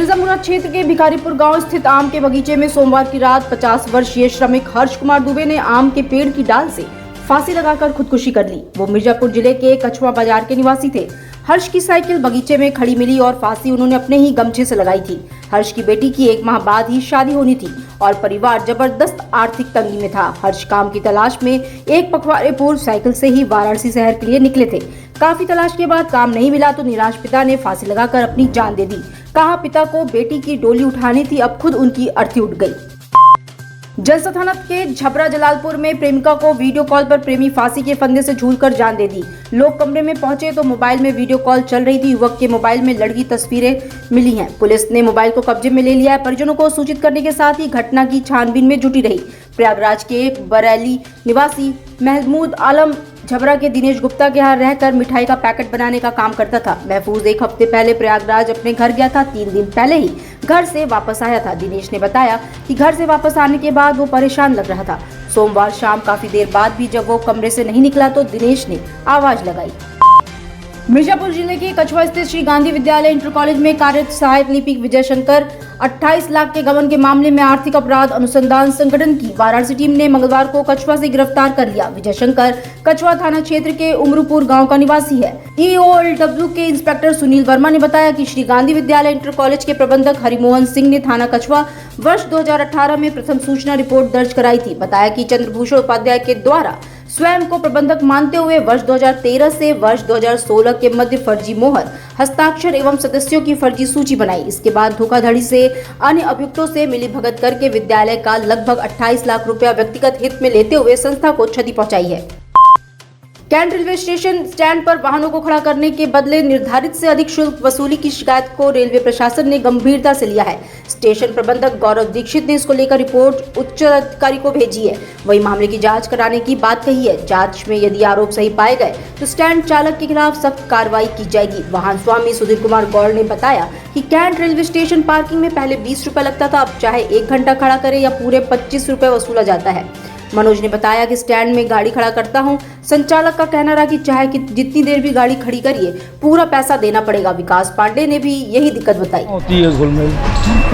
मिर्जापुर क्षेत्र के भिखारीपुर गांव स्थित आम के बगीचे में सोमवार की रात 50 वर्षीय श्रमिक हर्ष कुमार दुबे ने आम के पेड़ की डाल से फांसी लगाकर खुदकुशी कर ली। वो मिर्जापुर जिले के कछुआ बाजार के निवासी थे। हर्ष की साइकिल बगीचे में खड़ी मिली और फांसी उन्होंने अपने ही गमछे से लगाई थी। हर्ष की बेटी की 1 माह बाद ही शादी होनी थी और परिवार जबरदस्त आर्थिक तंगी में था। हर्ष काम की तलाश में एक पखवाड़े पूर्व साइकिल से ही वाराणसी शहर के लिए निकले थे। काफी तलाश के बाद काम नहीं मिला तो निराश पिता ने फांसी लगाकर अपनी जान दे दी। कहा, पिता को बेटी की डोली उठानी थी, अब खुद उनकी अर्थी उठ गई। जलसा थाना के झबरा जलालपुर में प्रेमिका को वीडियो कॉल पर प्रेमी फांसी के फंदे से झूलकर जान दे दी। लोग कमरे में पहुंचे तो मोबाइल में वीडियो कॉल चल रही थी। युवक के मोबाइल में लड़की तस्वीरें मिली हैं। पुलिस ने मोबाइल को कब्जे में ले लिया है। परिजनों को सूचित करने के साथ ही घटना की छानबीन में जुटी रही। प्रयागराज के बरेली निवासी महमूद आलम झबरा के दिनेश गुप्ता के यहाँ रहकर मिठाई का पैकेट बनाने का काम करता था। महफूज 1 हफ्ते पहले प्रयागराज अपने घर गया था। 3 दिन पहले ही घर से वापस आया था। दिनेश ने बताया कि घर से वापस आने के बाद वो परेशान लग रहा था। सोमवार शाम काफी देर बाद भी जब वो कमरे से नहीं निकला तो दिनेश ने आवाज लगाई। मिर्जापुर जिले के कछुआ स्थित श्री गांधी विद्यालय इंटर कॉलेज में कार्यरत सहायक लिपिक विजय शंकर 28 लाख के गबन के मामले में आर्थिक अपराध अनुसंधान संगठन की वाराणसी टीम ने मंगलवार को कछुआ से गिरफ्तार कर लिया। विजय शंकर कछुआ थाना क्षेत्र के उमरूपुर गांव का निवासी है। EOLW के इंस्पेक्टर सुनील वर्मा ने बताया कि श्री गांधी विद्यालय इंटर कॉलेज के प्रबंधक हरिमोहन सिंह ने थाना कछुआ वर्ष 2018 में प्रथम सूचना रिपोर्ट दर्ज कराई थी। बताया कि चंद्रभूषण उपाध्याय के द्वारा स्वयं को प्रबंधक मानते हुए वर्ष 2013 से वर्ष 2016 के मध्य फर्जी मोहर, हस्ताक्षर एवं सदस्यों की फर्जी सूची बनाई। इसके बाद धोखाधड़ी से अन्य अभियुक्तों से मिलीभगत करके विद्यालय का लगभग 28 लाख रुपया व्यक्तिगत हित में लेते हुए संस्था को क्षति पहुंचाई है। कैंट रेलवे स्टेशन स्टैंड पर वाहनों को खड़ा करने के बदले निर्धारित से अधिक शुल्क वसूली की शिकायत को रेलवे प्रशासन ने गंभीरता से लिया है। स्टेशन प्रबंधक गौरव दीक्षित ने इसको लेकर रिपोर्ट उच्च अधिकारी को भेजी है। वही मामले की जांच कराने की बात कही है। जांच में यदि आरोप सही पाए गए तो स्टैंड चालक के खिलाफ सख्त कार्रवाई की जाएगी। वाहन स्वामी सुधीर कुमार गौड़ ने बताया कि कैंट रेलवे स्टेशन पार्किंग में पहले 20 रुपए लगता था, अब चाहे 1 घंटा खड़ा करे या पूरे 25 रुपए वसूला जाता है। मनोज ने बताया कि स्टैंड में गाड़ी खड़ा करता हूं। संचालक का कहना रहा कि चाहे कि जितनी देर भी गाड़ी खड़ी करिए पूरा पैसा देना पड़ेगा। विकास पांडे ने भी यही दिक्कत बताई। होती है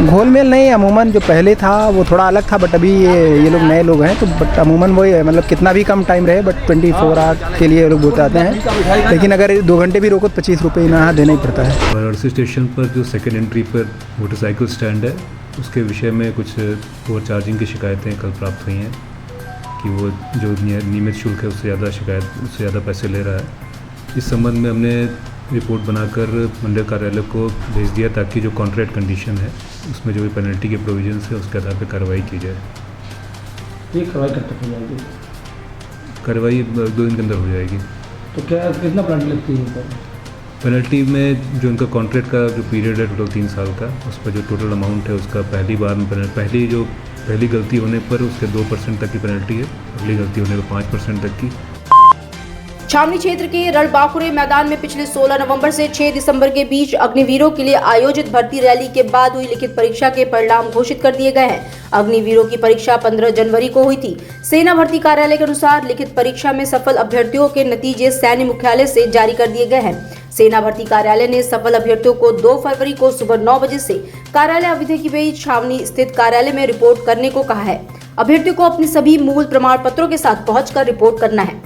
घोलमेल नहीं, अमूमन जो पहले था वो थोड़ा अलग था, बट अभी ये लोग नए लोग हैं तो बट अमूमन वही है, मतलब कितना भी कम टाइम रहे बट 24 आवर के लिए ये लोग बताते हैं। लेकिन अगर 2 घंटे भी रोको तो 25 रुपये यहाँ देना ही पड़ता है। वाराणसी स्टेशन पर जो सेकेंड एंट्री पर मोटरसाइकिल स्टैंड है उसके विषय में कुछ ओवर चार्जिंग की शिकायतें कल प्राप्त हुई हैं कि वो जो नियमित शुल्क है उससे ज़्यादा पैसे ले रहा है। इस संबंध में हमने रिपोर्ट बनाकर मंडल कार्यालय को भेज दिया ताकि जो कॉन्ट्रैक्ट कंडीशन है उसमें जो भी पेनल्टी के प्रोविजंस है उसके आधार पर कार्रवाई की जाए। ये कार्रवाई कब तक हो जाएगी? कार्रवाई 2 दिन के अंदर हो जाएगी। तो क्या कितना पेनल्टी लगती है? पेनल्टी में जो उनका कॉन्ट्रैक्ट का जो पीरियड है टोटल 3 साल का, उस पर जो टोटल अमाउंट है उसका पहली गलती होने पर उसके 2% तक की पेनल्टी है, अगली गलती होने पर 5% तक की। छावनी क्षेत्र के रणबांकुरे मैदान में पिछले 16 नवंबर से 6 दिसंबर के बीच अग्निवीरों के लिए आयोजित भर्ती रैली के बाद हुई लिखित परीक्षा के परिणाम घोषित कर दिए गए हैं। अग्निवीरों की परीक्षा 15 जनवरी को हुई थी। सेना भर्ती कार्यालय के अनुसार लिखित परीक्षा में सफल अभ्यर्थियों के नतीजे सैन्य मुख्यालय से जारी कर दिए गए हैं। सेना भर्ती कार्यालय ने सफल अभ्यर्थियों को 2 फरवरी को सुबह 9 बजे से कार्यालय अवधि के बीच छावनी स्थित कार्यालय में रिपोर्ट करने को कहा है। अभ्यर्थियों को अपने सभी मूल प्रमाण पत्रों के साथ पहुंचकर रिपोर्ट करना है।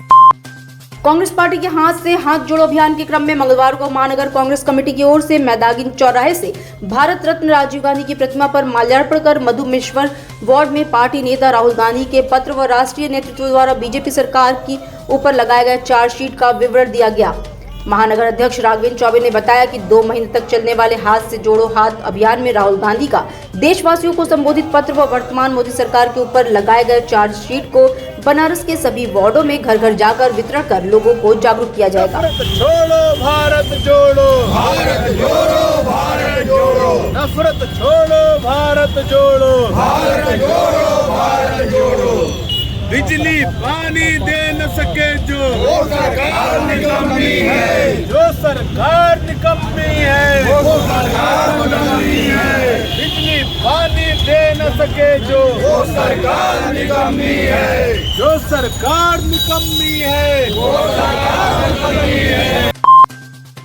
कांग्रेस पार्टी के हाथ से हाथ जोड़ो अभियान के क्रम में मंगलवार को महानगर कांग्रेस कमेटी की ओर से मैदागिन चौराहे से भारत रत्न राजीव गांधी की प्रतिमा पर माल्यार्पण कर मधुमेश्वर वार्ड में पार्टी नेता राहुल गांधी के पत्र व राष्ट्रीय नेतृत्व द्वारा बीजेपी सरकार की ऊपर लगाए गए चार्जशीट का विवरण दिया गया। महानगर अध्यक्ष राघवेंद्र चौबे ने बताया कि 2 महीने तक चलने वाले हाथ से जोड़ो हाथ अभियान में राहुल गांधी का देशवासियों को संबोधित पत्र व वर्तमान मोदी सरकार के ऊपर लगाए गए चार्जशीट को बनारस के सभी वार्डों में घर घर जाकर वितरण कर लोगों को जागरूक किया जाएगा। छोड़ो भारत जोड़ो, भारत जोड़ो, भारत जोड़ो, नफरत छोड़ो, भारत जोड़ो, भारत जोड़ो, भारत जोड़ो। बिजली पानी दे न सके जो सरकार निकम्मी है, जो सरकार निकम्मी है, वो सरकार निकम्मी है। बिजली पानी दे न सके जो सरकार निकम्मी है, जो सरकार निकम्मी है, वो सरकार निकम्मी है।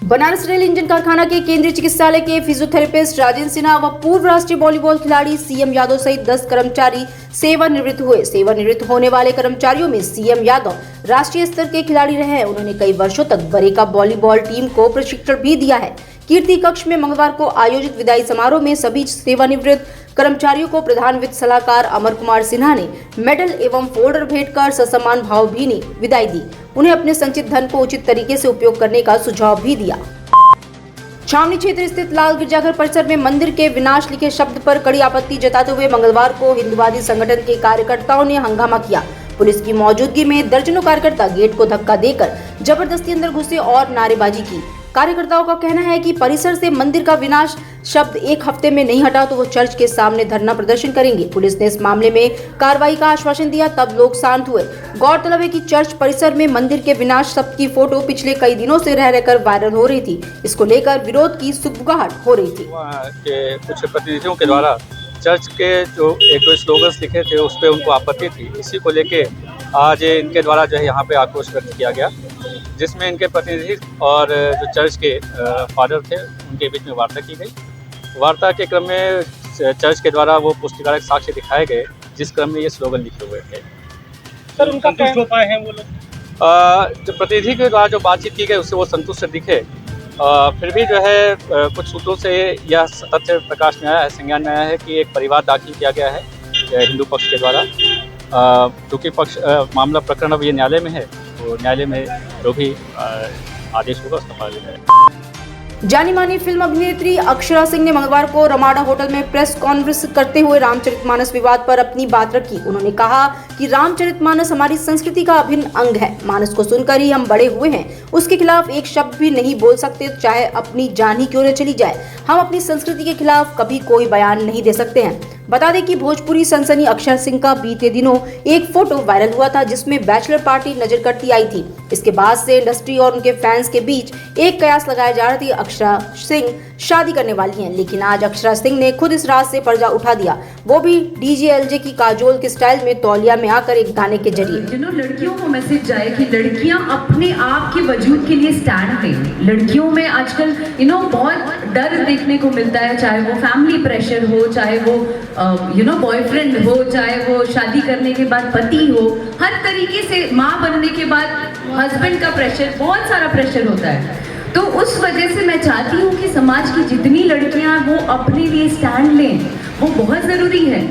बनारस रेल इंजन कारखाना के केंद्रीय चिकित्सालय के फिजियोथेरेपिस्ट राजेंद्र सिन्हा व पूर्व राष्ट्रीय वॉलीबॉल खिलाड़ी सीएम यादव सहित 10 कर्मचारी सेवानिवृत्त हुए। सेवानिवृत्त होने वाले कर्मचारियों में सीएम यादव राष्ट्रीय स्तर के खिलाड़ी रहे हैं। उन्होंने कई वर्षों तक बरेका वॉलीबॉल टीम को प्रशिक्षण भी दिया है। कीर्ति कक्ष में मंगलवार को आयोजित विदाई समारोह में सभी सेवानिवृत्त कर्मचारियों को प्रधान वित्त सलाहकार अमर कुमार सिन्हा ने मेडल एवं फोल्डर भेंट कर ससम्मान भावभीनी विदाई दी। उन्हें अपने संचित धन को उचित तरीके से उपयोग करने का सुझाव भी दिया। छावनी क्षेत्र स्थित लाल गिरजाघर परिसर में मंदिर के विनाश लिखे शब्द पर कड़ी आपत्ति जताते हुए मंगलवार को हिंदुवादी संगठन के कार्यकर्ताओं ने हंगामा किया। पुलिस की मौजूदगी में दर्जनों कार्यकर्ता गेट को धक्का देकर जबरदस्ती अंदर घुसे और नारेबाजी की। कार्यकर्ताओं का कहना है कि परिसर से मंदिर का विनाश शब्द एक हफ्ते में नहीं हटा तो वो चर्च के सामने धरना प्रदर्शन करेंगे। पुलिस ने इस मामले में कार्रवाई का आश्वासन दिया, तब लोग शांत हुए। गौरतलब है कि चर्च परिसर में मंदिर के विनाश शब्द की फोटो पिछले कई दिनों से रह रहकर वायरल हो रही थी। इसको लेकर विरोध की सुगबुगाहट हो रही थी। कुछ प्रतिनिधियों के द्वारा चर्च के जो एक दो स्लोगन्स लिखे थे उस पर उनको आपत्ति थी। इसी को लेके आज इनके द्वारा जो है यहाँ पे आक्रोश व्यक्त किया गया, जिसमें इनके प्रतिनिधि और जो चर्च के फादर थे उनके बीच में वार्ता की गई। वार्ता के क्रम में चर्च के द्वारा वो पुष्टिकारक साक्ष्य दिखाए गए, जिस क्रम में ये स्लोगन लिखे हुए थे। सर, उनका संतुष्ट हो पाए हैं वो लोग? जो प्रतिनिधि के द्वारा जो बातचीत की गई उससे वो संतुष्ट दिखे। फिर भी जो है कुछ सूत्रों से यह तथ्य प्रकाश में आया है, संज्ञान में आया है कि एक परिवार दाखिल किया गया है हिंदू पक्ष के द्वारा। चूँकि पक्ष मामला प्रकरण अब ये न्यायालय में है, तो न्यायालय में जो भी आदेश होगा उसका पालन करें। जानी मानी फिल्म अभिनेत्री अक्षरा सिंह ने मंगलवार को रमाडा होटल में प्रेस कॉन्फ्रेंस करते हुए रामचरितमानस विवाद पर अपनी बात रखी। उन्होंने कहा कि रामचरितमानस हमारी संस्कृति का अभिन्न अंग है। मानस को सुनकर ही हम बड़े हुए हैं। उसके खिलाफ एक शब्द भी नहीं बोल सकते, चाहे अपनी जान ही क्यों न चली जाए। हम अपनी संस्कृति के खिलाफ कभी कोई बयान नहीं दे सकते हैं। बता दें कि भोजपुरी सनसनी अक्षरा सिंह का बीते दिनों एक फोटो वायरल हुआ था, जिसमें बैचलर पार्टी नजर करती आई थी। इसके बाद से इंडस्ट्री और उनके फैंस के बीच एक कयास लगाया जा रहा था कि अक्षरा सिंह शादी करने वाली हैं, लेकिन आज अक्षरा सिंह ने खुद इस राज से पर्दा उठा दिया, वो भी डीजे एलजे की काजोल के स्टाइल में तौलिया में आकर एक गाने के जरिए। लड़कियों को मैसेज जाए कि लड़कियां अपने आप के वजूद के लिए स्टैंड लें। लड़कियों में आजकल बहुत डर देखने को मिलता है, चाहे वो फैमिली प्रेशर हो, चाहे वो बॉयफ्रेंड हो, चाहे वो शादी करने के बाद पति हो, हर तरीके से माँ बनने के बाद हस्बैंड का प्रेशर, बहुत सारा प्रेशर होता है। तो उस वजह से मैं चाहती हूँ कि समाज की जितनी लड़कियां वो अपने लिए स्टैंड लें, वो बहुत जरूरी है।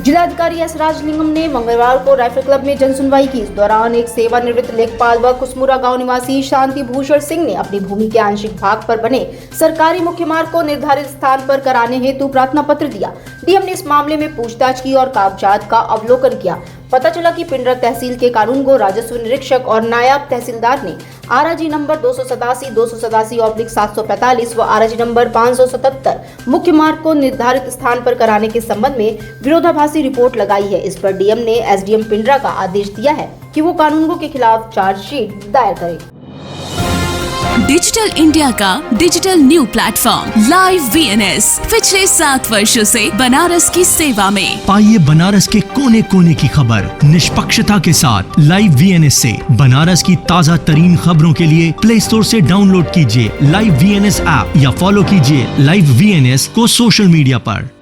जिलाधिकारी एस राजलिंगम ने मंगलवार को राइफल क्लब में जनसुनवाई की। इस दौरान एक सेवानिवृत्त लेखपाल व कुसमुरा गांव निवासी शांति भूषण सिंह ने अपनी भूमि के आंशिक भाग पर बने सरकारी मुख्य मार्ग को निर्धारित स्थान पर कराने हेतु प्रार्थना पत्र दिया। डीएम ने इस मामले में पूछताछ की और कागजात का अवलोकन किया। पता चला कि पिंडरा तहसील के कानूनगो राजस्व निरीक्षक और नायब तहसीलदार ने आरजी नंबर 287, 287/745 व आरजी नंबर 577 मुख्य मार्ग को निर्धारित स्थान पर कराने के संबंध में विरोधाभासी रिपोर्ट लगाई है। इस पर डीएम ने एसडीएम पिंडरा का आदेश दिया है कि वो कानूनगो के खिलाफ चार्जशीट दायर करे। डिजिटल इंडिया का digital new platform live VNS पिछले 7 वर्षों से बनारस की सेवा में। पाइए बनारस के कोने कोने की खबर निष्पक्षता के साथ। लाइव वीएनएस से बनारस की ताज़ा तरीन खबरों के लिए प्ले स्टोर से डाउनलोड कीजिए लाइव वीएनएस ऐप या फॉलो कीजिए लाइव वीएनएस को सोशल मीडिया पर।